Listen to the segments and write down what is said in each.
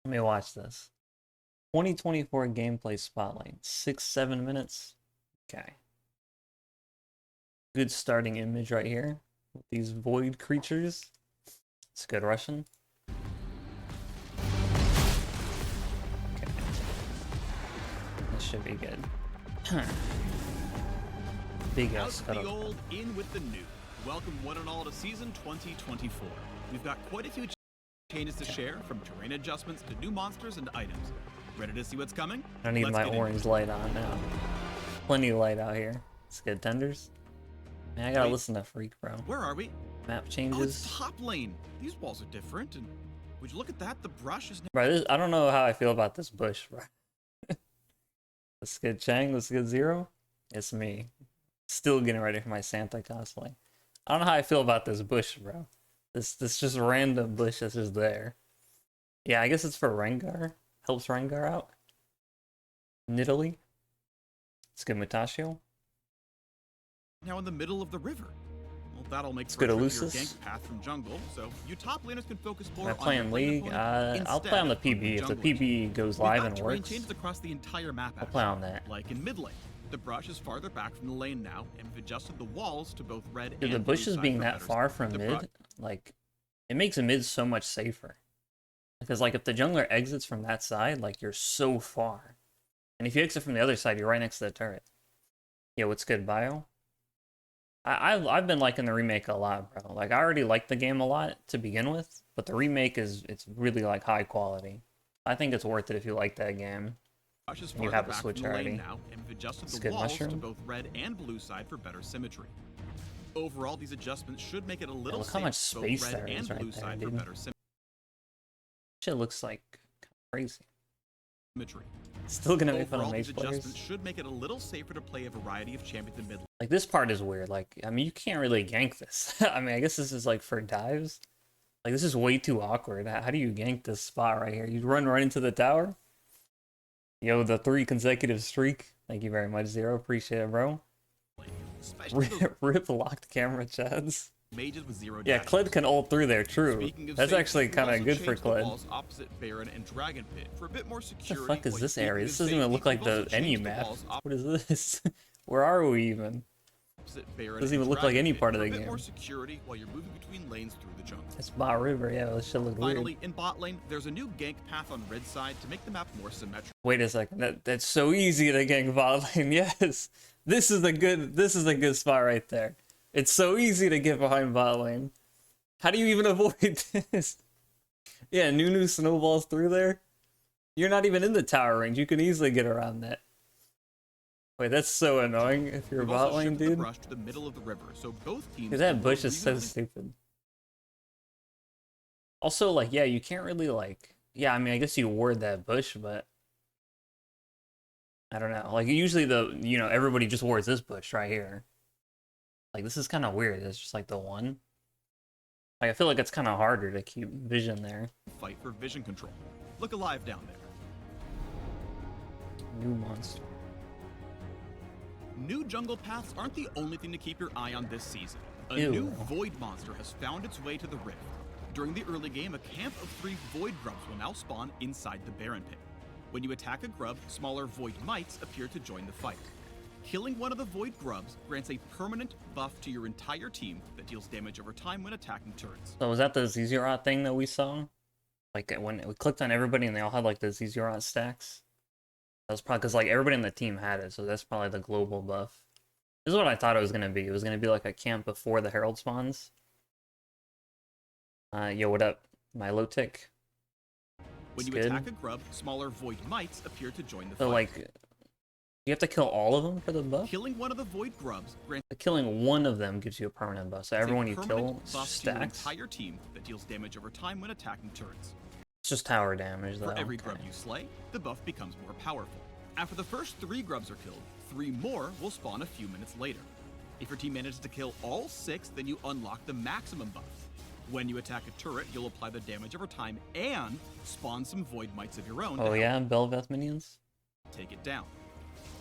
Let me watch this. 2024 gameplay spotlight. 6-7 minutes. Okay. Good starting image right here with these void creatures. It's good Russian. Okay. This should be good. Big ass Out the old, in with the new. Welcome one and all to season 2024. We've got quite a few changes to share, from terrain adjustments to new monsters and items. Ready to see what's coming? I need my orange light on now. Plenty of light out here. It's good tenders. Man, I gotta listen to Freak, bro. Where are we? Map Oh, changes. it's top lane. These walls are different, and would you look at that? The brush is. Bro, I don't know how I feel about this bush, bro. Let's get Chang, let's get Zero. It's me. Still getting ready for my Santa cosplay. I don't know how I feel about this bush, bro. This just random bush that's just there. Yeah, I guess it's for Rengar. Helps Rengar out. Nidalee. Let's get Mutashio. Now in the middle of the river. Well, that'll make Let's for go a to trickier Lucis. gank path from jungle, so you top laners can focus more Am I on playing your lane League? opponent I'll play on the instead of PB. If the jungle PB goes We've live got and terrain works, changes across the entire map. I'll play on that. Like in mid lane, the brush is farther back from the lane now, and we've adjusted the walls to both red Dude, and the blue bushes side being for that better far speed. from The mid, brush- like, it makes a mid so much safer. Because, like, if the jungler exits from that side, like, you're so far. And if you exit from the other side, you're right next to the turret. Yeah, what's good, Bio? I've been liking the remake a lot, bro. Like, I already liked the game a lot to begin with, but the remake it's really, like, high quality. I think it's worth it if you like that game. brush is And you farther have a back Switch from the lane already. now, and we've adjusted It's the good walls to mushroom. both red and blue side for better symmetry. Overall, these adjustments should make it a little look how safer, much both space red there is and right blue there, side for dude. better Shit looks like crazy. symmetry. Still gonna make fun of Overall, these mage players. adjustments should make it a little safer to play a variety of champions in mid lane. Like, this part is weird. Like, I mean, you can't really gank this. I mean, I guess this is, like, for dives. Like, this is way too awkward. How do you gank this spot right here? You run right into the tower? Yo, the 3 consecutive streak. Thank you very much, Zero. Appreciate it, bro. Especially those Rip locked camera chads. mages with zero Yeah, dash. Kled can ult through there, true. Speaking of That's safety, actually we've kind of also good for changed the Kled. walls opposite Baron and Dragon Pit for a bit more What the security. fuck is while this speaking area? of This doesn't even safety, look like we've also the any changed the map. walls What is this? Where are we even? opposite Baron Doesn't even and look like Dragon any Pit part of for the a bit game. more security while you're moving between lanes through the jungle. It's Bot River. Yeah, this shit look Finally, weird. in bot lane, there's a new gank path on red side to make the map more symmetrical. Wait a second. That's so easy to gank bot lane. Yes, this is a good spot right there. It's so easy to get behind bot lane. How do you even avoid this? Yeah, Nunu snowballs through there. You're not even in the tower range. You can easily get around that. Wait, that's so annoying if you're We've bot also lane, shifted the dude. brush to the middle of the river, so both teams. Dude, that can bush work is so reasonably stupid. Also, like, yeah, you can't really, like... Yeah, I mean, I guess you ward that bush, but... I don't know. Like, usually everybody just wards this bush right here. Like, this is kind of weird. It's just, like, the one. Like, I feel like it's kind of harder to keep vision there. fight for vision control. Look alive down there. New monster. New jungle paths aren't the only thing to keep your eye on this season. A Ew. new void monster has found its way to the rift. During the early game, a camp of 3 void grubs will now spawn inside the Baron Pit. When you attack a grub, smaller void mites appear to join the fight. Killing one of the void grubs grants a permanent buff to your entire team that deals damage over time when attacking turrets. So was that the Zizurot thing that we saw? Like, when we clicked on everybody and they all had, like, the Zizurot stacks? That was probably because, like, everybody in the team had it, so that's probably the global buff. This is what I thought it was going to be. It was going to be, like, a camp before the Herald spawns. Yo, what up? Milo Tick. When you attack a grub, smaller void mites appear to join the So, fight. like, you have to kill all of them for the buff? Killing one of the void grubs grants Killing one of them gives you a permanent buff, so everyone you a kill permanent buff to your stacks. entire team that deals damage over time when attacking turrets. It's just tower damage, though. For every Okay. grub you slay, the buff becomes more powerful. After the first 3 grubs are killed, 3 more will spawn a few minutes later. If your team manages to kill all 6, then you unlock the maximum buff. When you attack a turret, you'll apply the damage over time and spawn some void mites of your own to Oh help yeah, Belveth minions? take it down.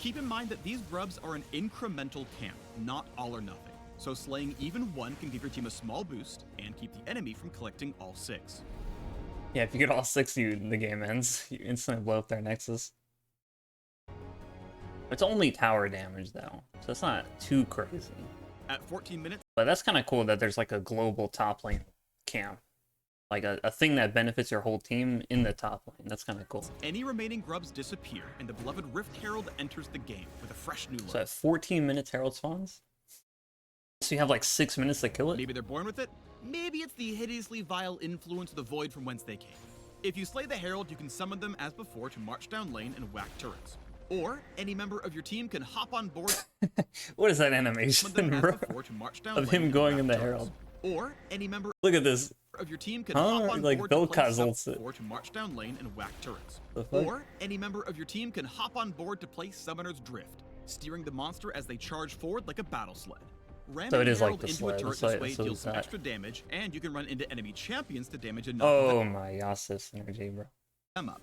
Keep in mind that these grubs are an incremental camp, not all or nothing. So slaying even one can give your team a small boost and keep the enemy from collecting all 6. Yeah, if you get all 6, the game ends. You instantly blow up their Nexus. It's only tower damage though, so it's not too crazy. At 14 minutes, But that's kind of cool that there's like a global top lane camp. Like a thing that benefits your whole team in the top lane. That's kind of cool. any remaining grubs disappear, and the beloved Rift Herald enters the game with a fresh new look. So at 14 minutes, Herald spawns? So you have like 6 minutes to kill it? Maybe they're born with it. Maybe it's the hideously vile influence of the void from whence they came. If you slay the Herald, you can summon them as before to march down lane and whack turrets. Or any member of your team can hop on board. What is that animation, bro? Of him going in the Herald. Or any member Look at this. of your team can hop on like board Bill to play Cuzzles it. to march down lane and whack turrets. The fuck? Or any member of your team can hop on board to play Summoner's Drift, steering the monster as they charge forward like a battle sled. Ramming So it is the like Herald the into sled. a turret So this way so deals it's some that. extra damage, and you can run into enemy champions to damage and knock Oh my Yasuo synergy, bro. them up.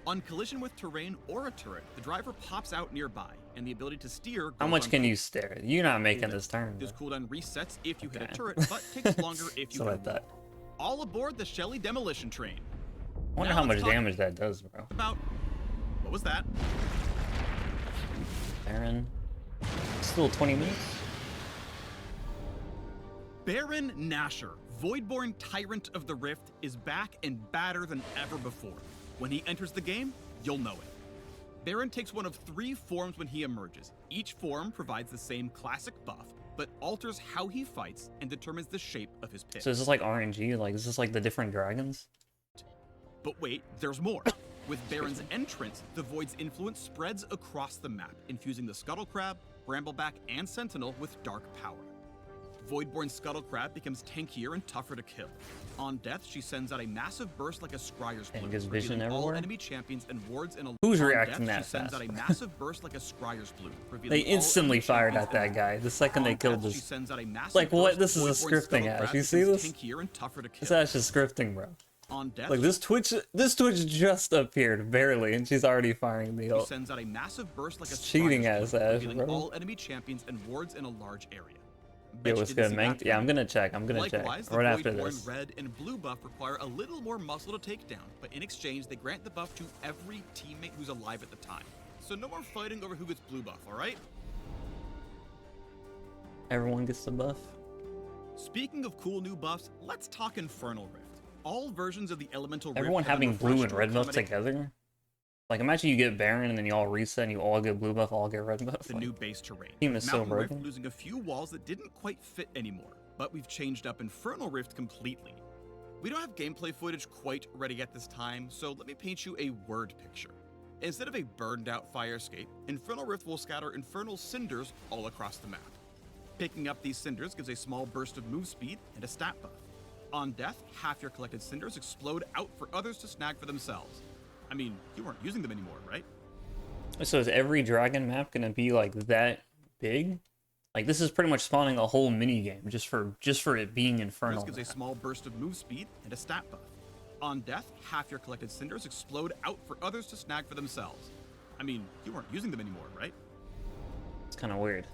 On collision with terrain or a turret, the driver pops out nearby, and the ability to steer. How goes much on can top. you stare? You're not making this turn, bro. This cooldown resets if you hit a Okay. turret, but takes longer if you So hit like a that. wall. All aboard the Shelly demolition train. I wonder Now how let's much talk damage that does, bro. About what was that? Baron. Still 20 minutes? Baron Nashor, Voidborn Tyrant of the Rift, is back and badder than ever before. When he enters the game, you'll know it. Baron takes one of 3 forms when he emerges. Each form provides the same classic buff, but alters how he fights and determines the shape of his pit. So is this like RNG? Like, is this like the different dragons? But wait, there's more. With Baron's entrance, the Void's influence spreads across the map, infusing the Scuttle Crab, Brambleback, and Sentinel with dark power. Voidborn Scuttle Crab becomes tankier and tougher to kill. On death, she sends out a massive burst like a Scryer's And Bloom, gives vision revealing all everywhere? enemy champions and wards in a. Who's On reacting death, that she sends fast, out a bro? massive burst like a Scryer's Bloom, revealing They all instantly enemy fired champions at that and guy the second they on killed death, she this. sends out a massive Like, what? burst. This is a Voidborn scripting Scuttle ass. Crab You see becomes this? tankier and tougher to kill. This ass is scripting, bro. On death, Like, this Twitch just appeared, barely, and she's already firing the she ult. sends out a massive burst like a Cheating Scryer's ass Bloom, Ash, revealing bro. all enemy champions and wards in a large area. Yeah, Bet you what's didn't good, see Mank? that Yeah, I'm coming. gonna check. Likewise, the Right after Voidborn this. red and blue buff require a little more muscle to take down, but in exchange, they grant the buff to every teammate who's alive at the time. So no more fighting over who gets blue buff, alright? Everyone gets the buff. Speaking of cool new buffs, let's talk Infernal Rift. All versions of the Elemental Rift Everyone have been having blue refreshed and to red buff accommodate together? Like, imagine you get Baron and then you all reset and you all get blue buff, all get red buff. the Like, new base terrain. team is so Mountain Rift broken. losing a few walls that didn't quite fit anymore, but we've changed up Infernal Rift completely. We don't have gameplay footage quite ready at this time, so let me paint you a word picture. Instead of a burned out fire escape, Infernal Rift will scatter infernal cinders all across the map. Picking up these cinders gives a small burst of move speed and a stat buff. On death, half your collected cinders explode out for others to snag for themselves. I mean, you weren't using them anymore, right? So is every dragon map gonna be like that big? Like, this is pretty much spawning a whole mini game just for it being Infernal. This gives a small burst of move speed and a stat buff. On death, half your collected cinders explode out for others to snag for themselves. I mean, you weren't using them anymore, right? It's kind of weird.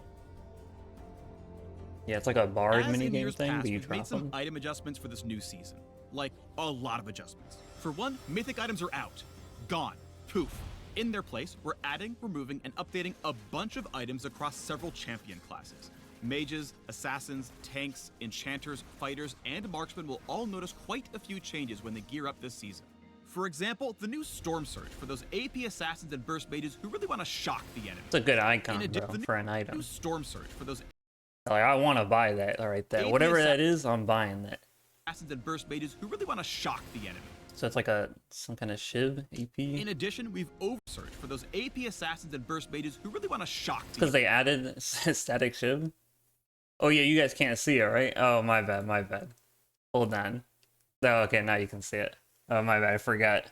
Yeah, it's like a bard As mini in game years thing, past, but you we've made drop some them. item adjustments for this new season. Like, a lot of adjustments. For one, mythic items are out. Gone. Poof. In their place, we're adding, removing, and updating a bunch of items across several champion classes. Mages, assassins, tanks, enchanters, fighters, and marksmen will all notice quite a few changes when they gear up this season. For example, the new Storm Surge for those AP assassins and burst mages who really want to shock the enemy. It's a good icon, In bro, addition, for an new item. Storm Surge for those Like, I want to buy that right there. AP Whatever that assassin- is, I'm buying that. assassins and burst mages who really want to shock the enemy. So it's like some kind of shiv AP. In addition, we've oversearched for those AP assassins and burst mages who really want to shock the Because they added static shiv. Oh yeah, you guys can't see it, right? Oh, my bad, my bad. Hold on. Oh, okay, now you can see it. Oh, my bad, I forgot.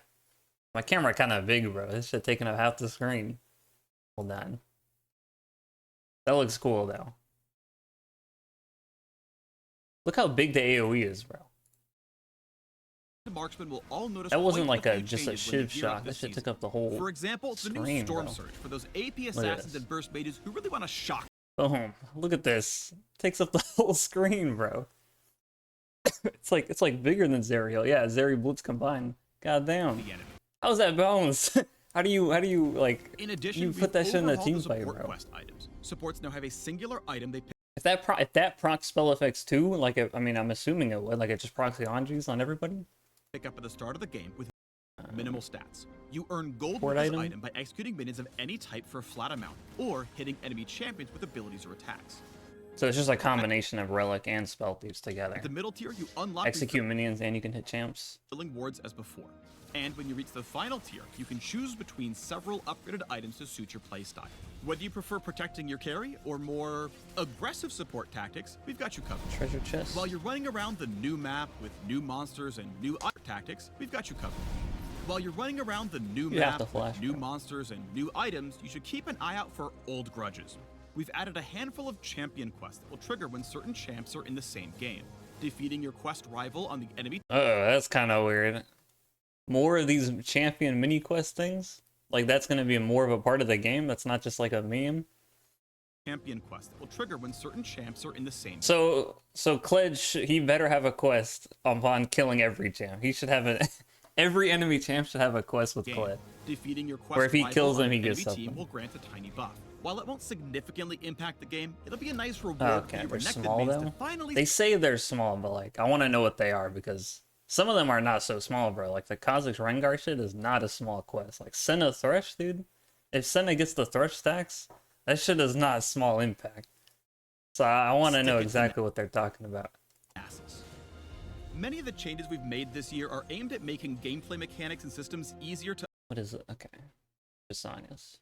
My camera kind of big, bro. This shit taking up half the screen. Hold on. That looks cool, though. Look how big the AoE is, bro. marksmen will all notice That wasn't quite like few just a changes when they shiv gear up shot. That this shit season. took up the whole For example, the new screen, Storm bro. Surge for those AP at assassins this. and burst mages who really want to shock. Boom. Look at this. Takes up the whole screen, bro. It's like bigger than Zerial. Yeah, Zeri Blitz combined. God damn. the enemy. How's that balanced? How do you like In addition, you put that shit in the team fight, fight, bro? quest items. Supports now have a singular item they pick If that procs spell effects too, like I mean, I'm assuming it would, like it just procs the Anjis on everybody. up at the start of the game with minimal stats. You earn gold Port with this item? item by executing minions of any type for a flat amount, or hitting enemy champions with abilities or attacks. So it's just a combination of relic and spell thieves together. At the middle tier, you unlock Execute minions and you can hit champs. refilling wards as before. And when you reach the final tier, you can choose between several upgraded items to suit your playstyle. Whether you prefer protecting your carry or more aggressive support tactics, we've got you covered. Treasure chest. While you're running around the new map with new monsters and new tactics, we've got you covered. While you're running around the new You have map to flash, with new bro. monsters and new items, you should keep an eye out for old grudges. We've added a handful of champion quests that will trigger when certain champs are in the same game. Defeating your quest rival on the enemy Uh-oh, that's kind of weird. More of these champion mini quest things? Like that's gonna be more of a part of the game? That's not just like a meme? champion quest that will trigger when certain champs are in the same So Kled, he better have a quest upon killing every champ. He should have a... Every enemy champ should have a quest with game. Kled. Defeating your quest Or if he rival kills on them, he an gets enemy team something. will grant a tiny buff. While it won't significantly impact the game, it'll be a nice reward Okay, for your they're renekton small mains to though? finally They say they're small, but like, I want to know what they are because some of them are not so small, bro. Like the Kha'Zix Rengar shit is not a small quest. Like Senna Thresh, dude. If Senna gets the Thresh stacks, that shit is not a small impact. So I want to Stick know it to exactly what they're talking about. asses. Many of the changes we've made this year are aimed at making gameplay mechanics and systems easier to What is it? Okay. Jasonius.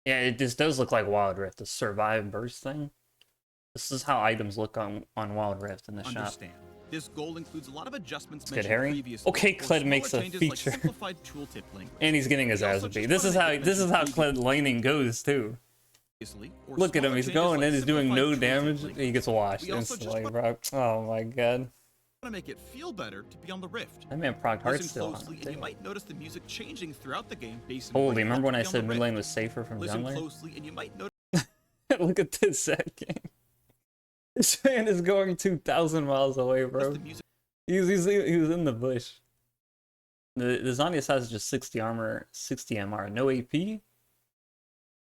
Yeah, this does look like Wild Rift, the survive burst thing. This is how items look on Wild Rift in the shop. understand. This goal includes a lot of adjustments Let's get mentioned Harry. previously. Okay, or Kled smaller makes a changes like feature. simplified tooltip language. And he's getting his We ass also beat. just This wanna is make how it this is mention how Kled laning goes too. previously, or Look at him, smaller he's changes going like in, he's doing no simplified tooltip damage, language. he gets washed We also just instantly, want bro. Oh my god. to make it feel better to be on the Rift. That man proc heart Listen still on closely, him, and you too. might notice the music changing throughout the game based on Holy, where you remember when I want to be on said the mid lane Rift. was safer from Listen jungler? closely, and you might notice Look at this second. This man is going 2,000 miles away, bro. the music He was in the bush. The Zanius has just 60 armor, 60 MR, no AP?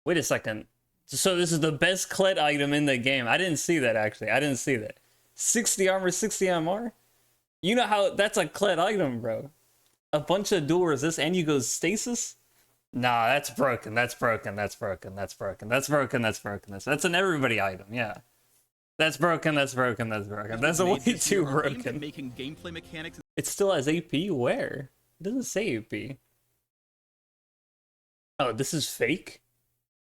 Wait a second. So this is the best Kled item in the game. I didn't see that, actually. I didn't see that. 60 armor, 60 MR? You know how... That's a Kled item, bro. A bunch of dual resist and you go stasis? Nah, that's broken. That's broken. That's broken. That's broken. That's broken. That's broken. That's an everybody item, yeah. That's broken. That's broken. That's broken. That's made way this too year are aimed at broken. making gameplay mechanics It still has AP? Where? It doesn't say AP. Oh, this is fake?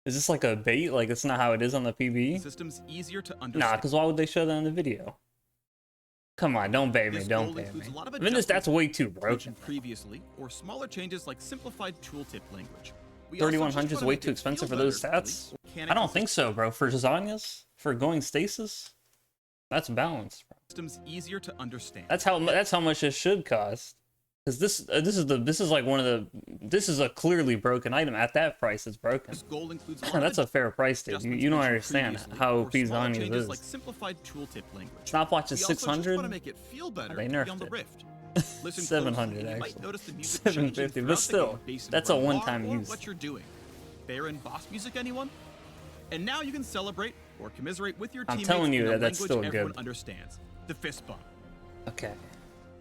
Is this like a bait? Like, it's not how it is on the and PvE? systems easier to Nah, understand. because why would they show that in the video? Come on, don't bait me. This Don't goal bait me. includes a lot of I mean, that's adjustments way too mentioned broken. previously, or smaller changes like simplified tooltip language. We also 3100 just is wanna way make too it expensive feel for those better to stats? play I mechanics don't think so, bro. For Zanyas? For going stasis? That's balanced, bro. systems easier to understand. That's how much it should cost. Because this is like one of the... This is a clearly broken item. At that price, it's broken. This goal includes a lot That's of a fair price, dude. adjustments You don't mentioned understand previously, how or OP smaller Zanyas changes is. like simplified tooltip language. Stopwatch We is also just want to 600? make it feel better They to be nerfed on the it. Rift. Listen 700 closely, and you might actually. notice the music 750, changing but throughout still, the game based on that's a where you are one-time or use. what you're doing. Baron boss music, anyone? And now you can celebrate or commiserate with your I'm teammates telling you in a that that's language still everyone good. understands. The fist bump. Okay.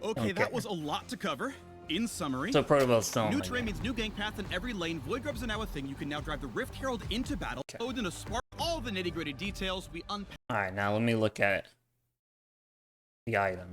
Okay, that was a lot to cover. In summary, So Protobell's still new on terrain my means new gang path in every lane. Void grubs are now a thing. You can now drive the Rift Herald into battle. Odin a spark. All the nitty-gritty details we unpack. Alright, now let me look at the items.